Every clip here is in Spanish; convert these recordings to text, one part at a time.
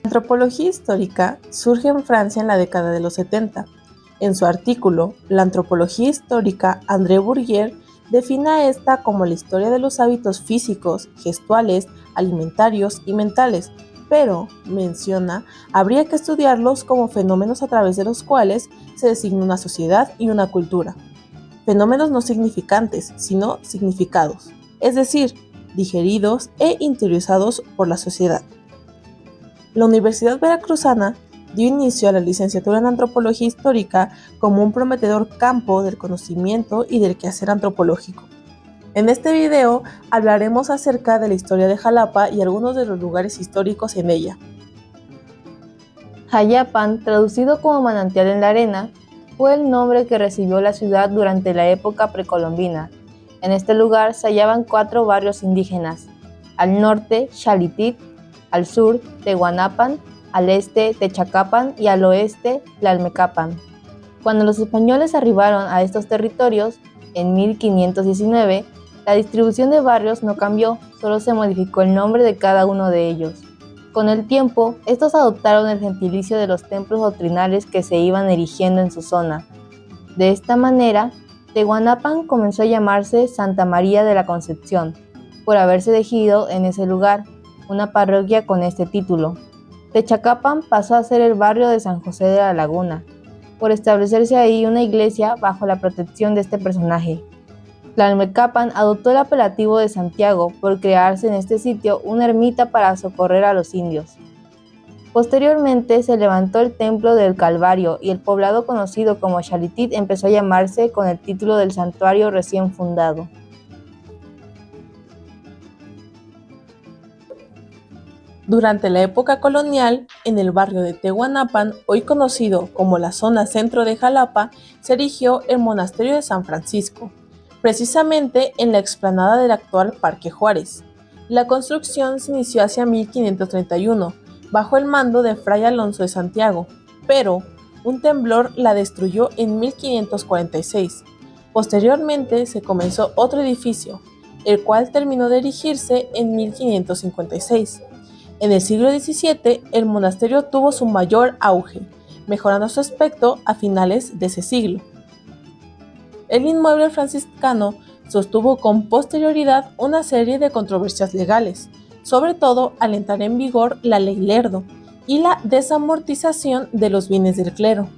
La antropología histórica surge en Francia en la década de los 70. En su artículo La antropología histórica, André Bourdieu define a esta como la historia de los hábitos físicos, gestuales, alimentarios y mentales, pero, menciona, habría que estudiarlos como fenómenos a través de los cuales se designa una sociedad y una cultura. Fenómenos no significantes, sino significados, es decir, digeridos e interiorizados por la sociedad. La Universidad Veracruzana dio inicio a la licenciatura en Antropología Histórica como un prometedor campo del conocimiento y del quehacer antropológico. En este video hablaremos acerca de la historia de Jalapa y algunos de los lugares históricos en ella. Jayapan, traducido como manantial en la arena, fue el nombre que recibió la ciudad durante la época precolombina. En este lugar se hallaban 4 barrios indígenas: al norte, Xalitit; al sur, Tehuanapan; al este, Techacapan; y al oeste, Tlalmecapan. Cuando los españoles arribaron a estos territorios, en 1519, la distribución de barrios no cambió, solo se modificó el nombre de cada uno de ellos. Con el tiempo, estos adoptaron el gentilicio de los templos doctrinales que se iban erigiendo en su zona. De esta manera, Tehuanapan comenzó a llamarse Santa María de la Concepción, por haberse erigido en ese lugar una parroquia con este título. Techacapan pasó a ser el barrio de San José de la Laguna, por establecerse ahí una iglesia bajo la protección de este personaje. Tlalmecapan adoptó el apelativo de Santiago por crearse en este sitio una ermita para socorrer a los indios. Posteriormente se levantó el templo del Calvario y el poblado conocido como Xalitit empezó a llamarse con el título del santuario recién fundado. Durante la época colonial, en el barrio de Tehuanapan, hoy conocido como la zona centro de Jalapa, se erigió el monasterio de San Francisco, precisamente en la explanada del actual Parque Juárez. La construcción se inició hacia 1531, bajo el mando de Fray Alonso de Santiago, pero un temblor la destruyó en 1546. Posteriormente se comenzó otro edificio, el cual terminó de erigirse en 1556. En el siglo XVII, el monasterio tuvo su mayor auge, mejorando su aspecto a finales de ese siglo. El inmueble franciscano sostuvo con posterioridad una serie de controversias legales, sobre todo al entrar en vigor la Ley Lerdo y la desamortización de los bienes del clero.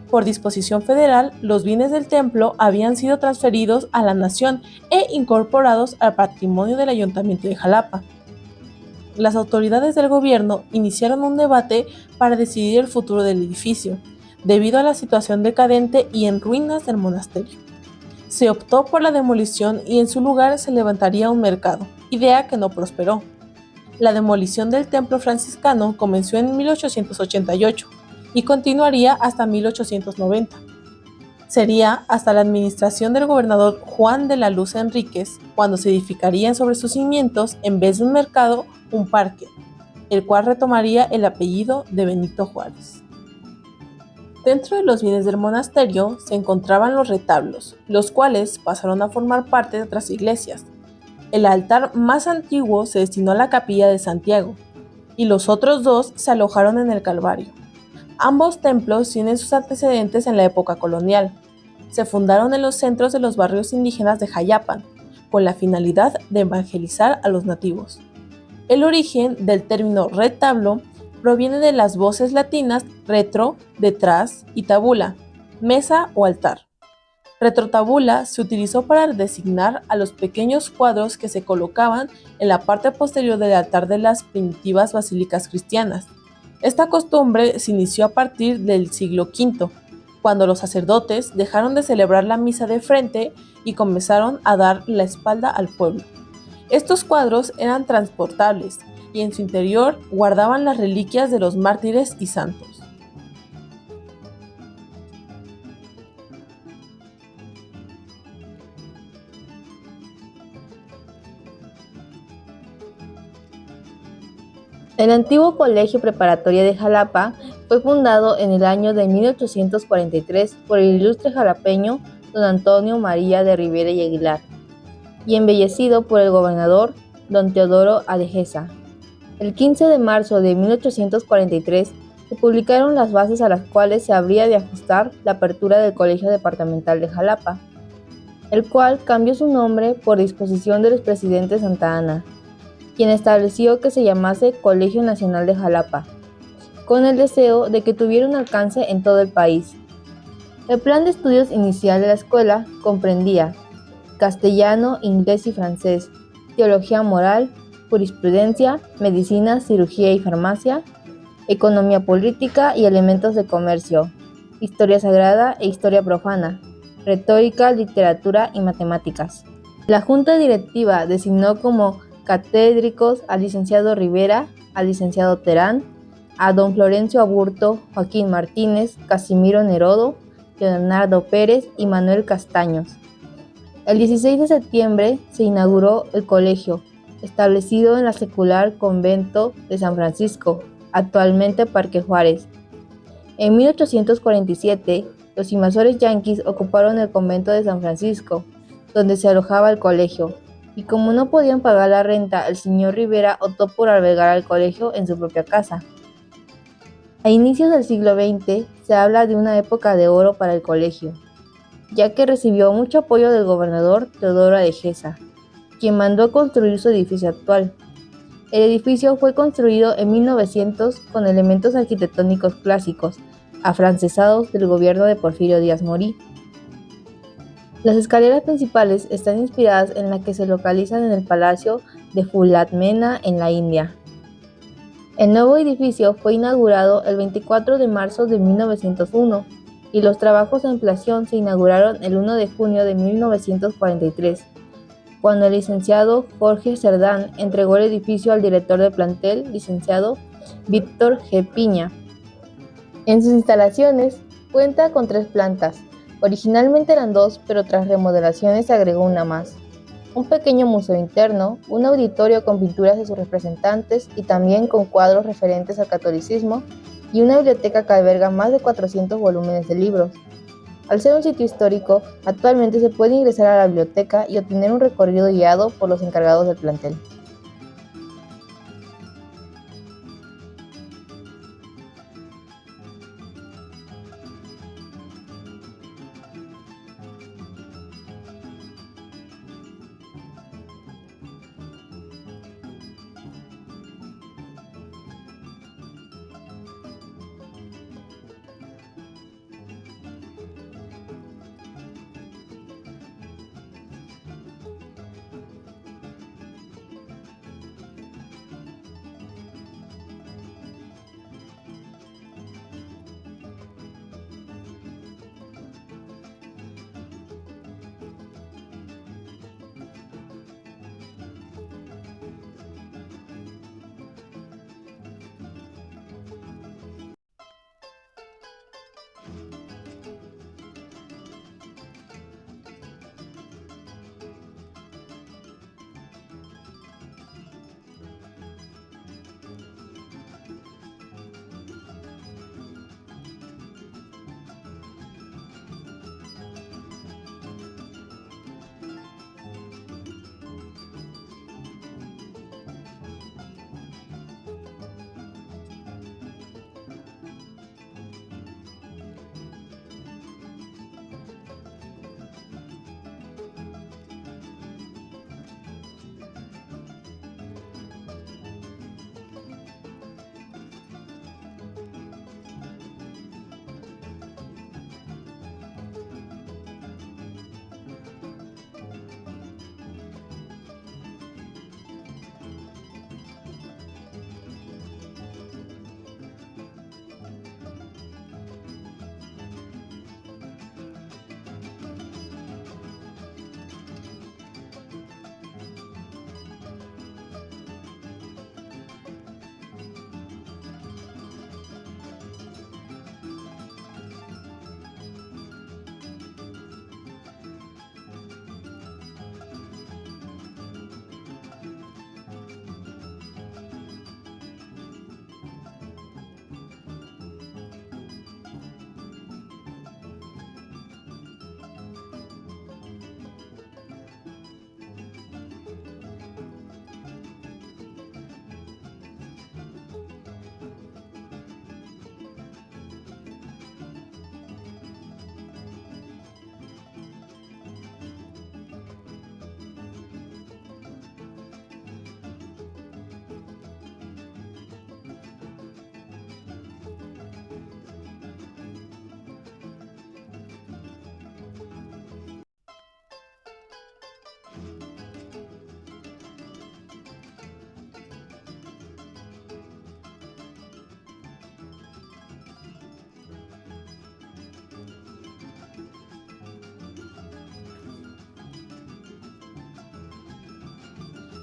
Por disposición federal, los bienes del templo habían sido transferidos a la nación e incorporados al patrimonio del Ayuntamiento de Jalapa. Las autoridades del gobierno iniciaron un debate para decidir el futuro del edificio, debido a la situación decadente y en ruinas del monasterio. Se optó por la demolición y en su lugar se levantaría un mercado, idea que no prosperó. La demolición del templo franciscano comenzó en 1888 y continuaría hasta 1890. Sería hasta la administración del gobernador Juan de la Luz Enríquez cuando se edificarían sobre sus cimientos, en vez de un mercado, un parque, el cual retomaría el apellido de Benito Juárez. Dentro de los bienes del monasterio se encontraban los retablos, los cuales pasaron a formar parte de otras iglesias. El altar más antiguo se destinó a la capilla de Santiago, y los otros 2 se alojaron en el Calvario. Ambos templos tienen sus antecedentes en la época colonial. Se fundaron en los centros de los barrios indígenas de Jayapan, con la finalidad de evangelizar a los nativos. El origen del término retablo proviene de las voces latinas retro, detrás, y tabula, mesa o altar. Retrotabula se utilizó para designar a los pequeños cuadros que se colocaban en la parte posterior del altar de las primitivas basílicas cristianas. Esta costumbre se inició a partir del siglo V, cuando los sacerdotes dejaron de celebrar la misa de frente y comenzaron a dar la espalda al pueblo. Estos cuadros eran transportables y en su interior guardaban las reliquias de los mártires y santos. El antiguo Colegio Preparatoria de Jalapa fue fundado en el año de 1843 por el ilustre jalapeño don Antonio María de Rivera y Aguilar, y embellecido por el gobernador don Teodoro Adegesa. El 15 de marzo de 1843 se publicaron las bases a las cuales se habría de ajustar la apertura del Colegio Departamental de Jalapa, el cual cambió su nombre por disposición del expresidente Santa Anna, quien estableció que se llamase Colegio Nacional de Jalapa, con el deseo de que tuviera un alcance en todo el país. El plan de estudios inicial de la escuela comprendía castellano, inglés y francés, teología moral, jurisprudencia, medicina, cirugía y farmacia, economía política y elementos de comercio, historia sagrada e historia profana, retórica, literatura y matemáticas. La junta directiva designó como catedráticos al licenciado Rivera, al licenciado Terán, a don Florencio Aburto, Joaquín Martínez, Casimiro Nerodo, Leonardo Pérez y Manuel Castaños. El 16 de septiembre se inauguró el colegio, establecido en la secular Convento de San Francisco, actualmente Parque Juárez. En 1847, los invasores yanquis ocuparon el convento de San Francisco, donde se alojaba el colegio, y como no podían pagar la renta, el señor Rivera optó por albergar al colegio en su propia casa. A inicios del siglo XX se habla de una época de oro para el colegio, ya que recibió mucho apoyo del gobernador Teodoro Adegesa, quien mandó construir su edificio actual. El edificio fue construido en 1900 con elementos arquitectónicos clásicos, afrancesados del gobierno de Porfirio Díaz Morí. Las escaleras principales están inspiradas en las que se localizan en el Palacio de Fulat Mena en la India. El nuevo edificio fue inaugurado el 24 de marzo de 1901 y los trabajos de ampliación se inauguraron el 1 de junio de 1943, cuando el licenciado Jorge Cerdán entregó el edificio al director de plantel, licenciado Víctor G. Piña. En sus instalaciones cuenta con 3 plantas. Originalmente eran 2, pero tras remodelaciones se agregó una más. Un pequeño museo interno, un auditorio con pinturas de sus representantes y también con cuadros referentes al catolicismo, y una biblioteca que alberga más de 400 volúmenes de libros. Al ser un sitio histórico, actualmente se puede ingresar a la biblioteca y obtener un recorrido guiado por los encargados del plantel.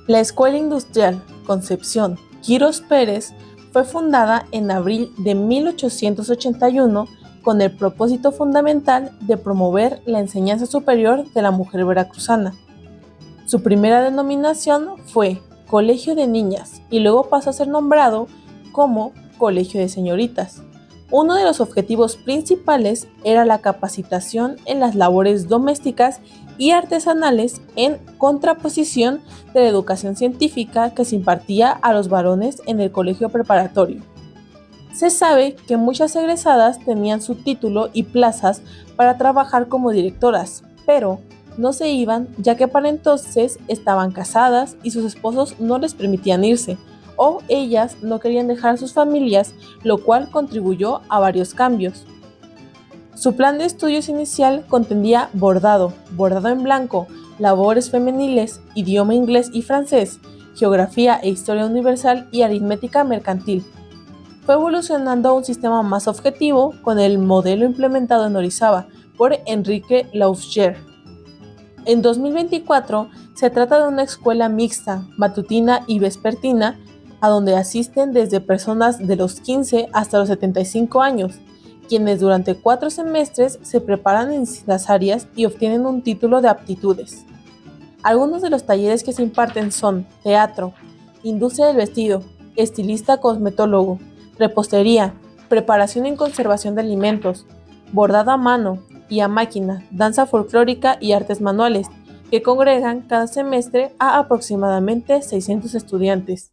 La Escuela Industrial Concepción Quirós Pérez fue fundada en abril de 1881 con el propósito fundamental de promover la enseñanza superior de la mujer veracruzana. Su primera denominación fue Colegio de Niñas y luego pasó a ser nombrado como Colegio de Señoritas. Uno de los objetivos principales era la capacitación en las labores domésticas y artesanales en contraposición de la educación científica que se impartía a los varones en el colegio preparatorio. Se sabe que muchas egresadas tenían su título y plazas para trabajar como directoras, pero no se iban ya que para entonces estaban casadas y sus esposos no les permitían irse, o ellas no querían dejar a sus familias, lo cual contribuyó a varios cambios. Su plan de estudios inicial comprendía bordado en blanco, labores femeniles, idioma inglés y francés, geografía e historia universal y aritmética mercantil. Fue evolucionando a un sistema más objetivo con el modelo implementado en Orizaba por Enrique Lauscher. En 2024 se trata de una escuela mixta, matutina y vespertina, a donde asisten desde personas de los 15 hasta los 75 años, quienes durante 4 semestres se preparan en distintas áreas y obtienen un título de aptitudes. Algunos de los talleres que se imparten son teatro, industria del vestido, estilista cosmetólogo, repostería, preparación y conservación de alimentos, bordado a mano y a máquina, danza folclórica y artes manuales, que congregan cada semestre a aproximadamente 600 estudiantes.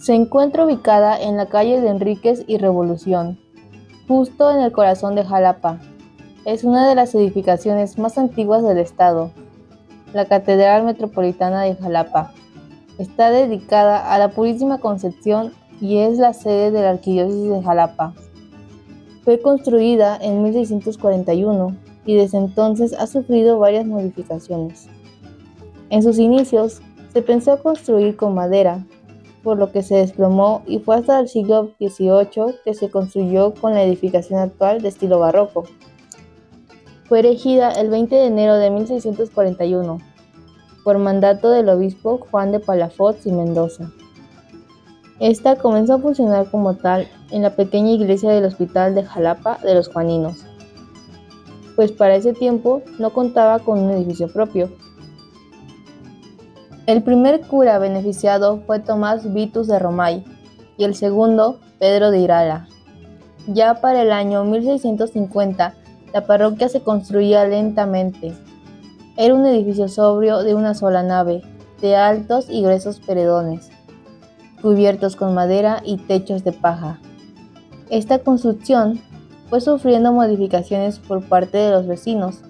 Se encuentra ubicada en la calle de Enríquez y Revolución, justo en el corazón de Jalapa. Es una de las edificaciones más antiguas del estado, la Catedral Metropolitana de Jalapa. Está dedicada a la Purísima Concepción y es la sede de la Arquidiócesis de Jalapa. Fue construida en 1641 y desde entonces ha sufrido varias modificaciones. En sus inicios se pensó construir con madera, por lo que se desplomó y fue hasta el siglo XVIII que se construyó con la edificación actual de estilo barroco. Fue erigida el 20 de enero de 1641 por mandato del obispo Juan de Palafox y Mendoza. Esta comenzó a funcionar como tal en la pequeña iglesia del Hospital de Jalapa de los Juaninos, pues para ese tiempo no contaba con un edificio propio. El primer cura beneficiado fue Tomás Vitus de Romay y el segundo, Pedro de Irala. Ya para el año 1650, la parroquia se construía lentamente. Era un edificio sobrio de una sola nave, de altos y gruesos paredones, cubiertos con madera y techos de paja. Esta construcción fue sufriendo modificaciones por parte de los vecinos,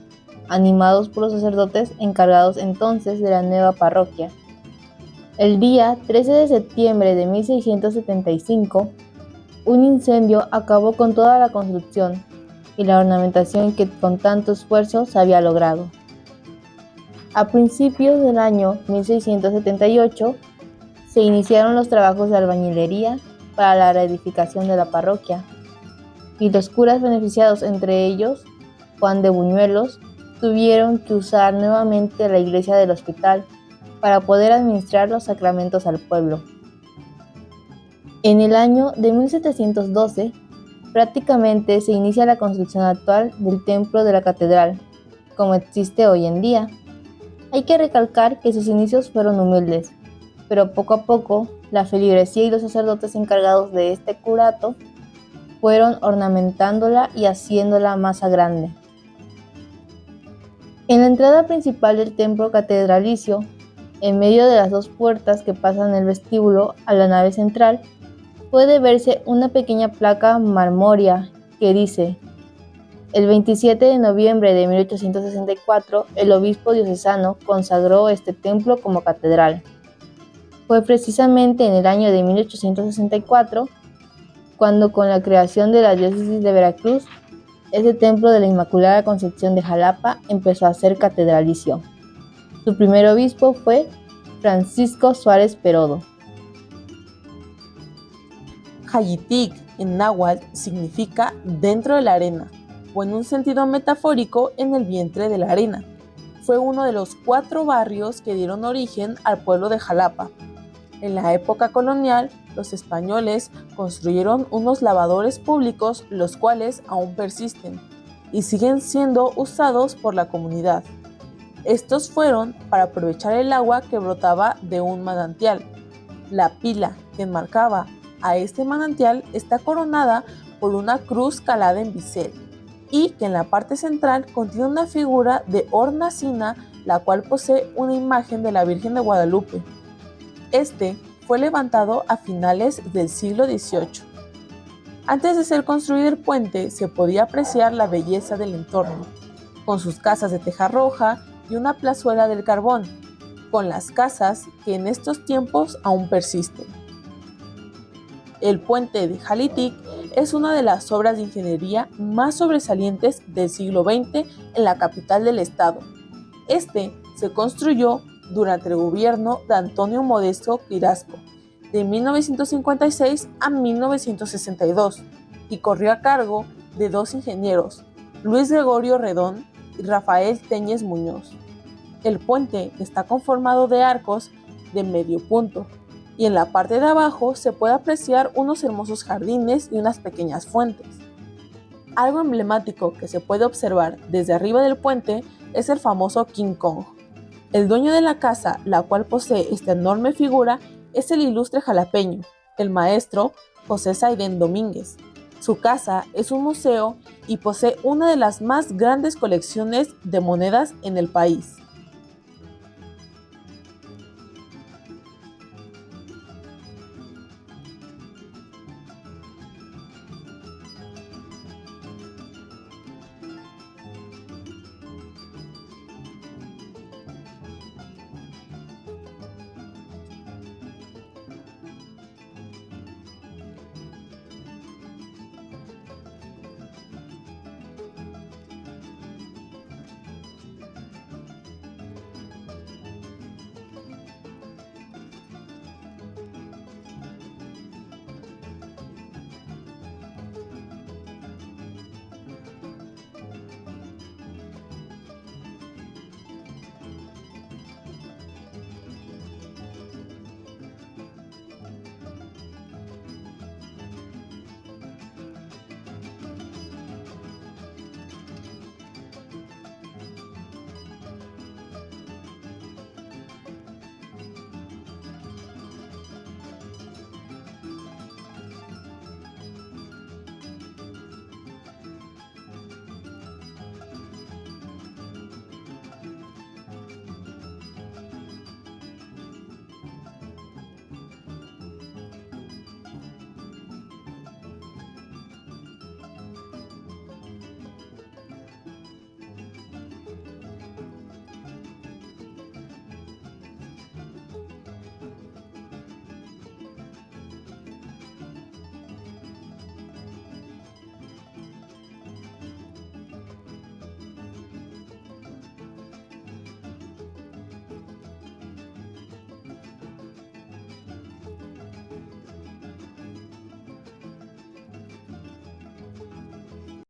animados por los sacerdotes encargados entonces de la nueva parroquia. El día 13 de septiembre de 1675, un incendio acabó con toda la construcción y la ornamentación que con tanto esfuerzo se había logrado. A principios del año 1678 se iniciaron los trabajos de albañilería para la reedificación de la parroquia, y los curas beneficiados, entre ellos Juan de Buñuelos, tuvieron que usar nuevamente la iglesia del hospital para poder administrar los sacramentos al pueblo. En el año de 1712, prácticamente se inicia la construcción actual del templo de la catedral, como existe hoy en día. Hay que recalcar que sus inicios fueron humildes, pero poco a poco la feligresía y los sacerdotes encargados de este curato fueron ornamentándola y haciéndola más grande. En la entrada principal del templo catedralicio, en medio de las dos puertas que pasan el vestíbulo a la nave central, puede verse una pequeña placa marmórea que dice: el 27 de noviembre de 1864, el obispo diocesano consagró este templo como catedral. Fue precisamente en el año de 1864 cuando, con la creación de la diócesis de Veracruz, este templo de la Inmaculada Concepción de Jalapa empezó a ser catedralicio. Su primer obispo fue Francisco Suárez Perodo. Xayitic en náhuatl significa dentro de la arena, o en un sentido metafórico, en el vientre de la arena. Fue uno de los 4 barrios que dieron origen al pueblo de Jalapa. En la época colonial, los españoles construyeron unos lavadores públicos, los cuales aún persisten y siguen siendo usados por la comunidad. Estos fueron para aprovechar el agua que brotaba de un manantial. La pila que enmarcaba a este manantial está coronada por una cruz calada en bisel, y que en la parte central contiene una figura de hornacina, la cual posee una imagen de la Virgen de Guadalupe. Este fue levantado a finales del siglo XVIII. Antes de ser construido el puente, se podía apreciar la belleza del entorno, con sus casas de teja roja y una plazuela del carbón, con las casas que en estos tiempos aún persisten. El puente de Xayitic es una de las obras de ingeniería más sobresalientes del siglo XX en la capital del estado. Este se construyó durante el gobierno de Antonio Modesto Quirasco, de 1956 a 1962, y corrió a cargo de 2 ingenieros, Luis Gregorio Redón y Rafael Téñez Muñoz. El puente está conformado de arcos de medio punto, y en la parte de abajo se puede apreciar unos hermosos jardines y unas pequeñas fuentes. Algo emblemático que se puede observar desde arriba del puente es el famoso King Kong. El dueño de la casa, la cual posee esta enorme figura, es el ilustre jalapeño, el maestro José Saidén Domínguez. Su casa es un museo y posee una de las más grandes colecciones de monedas en el país.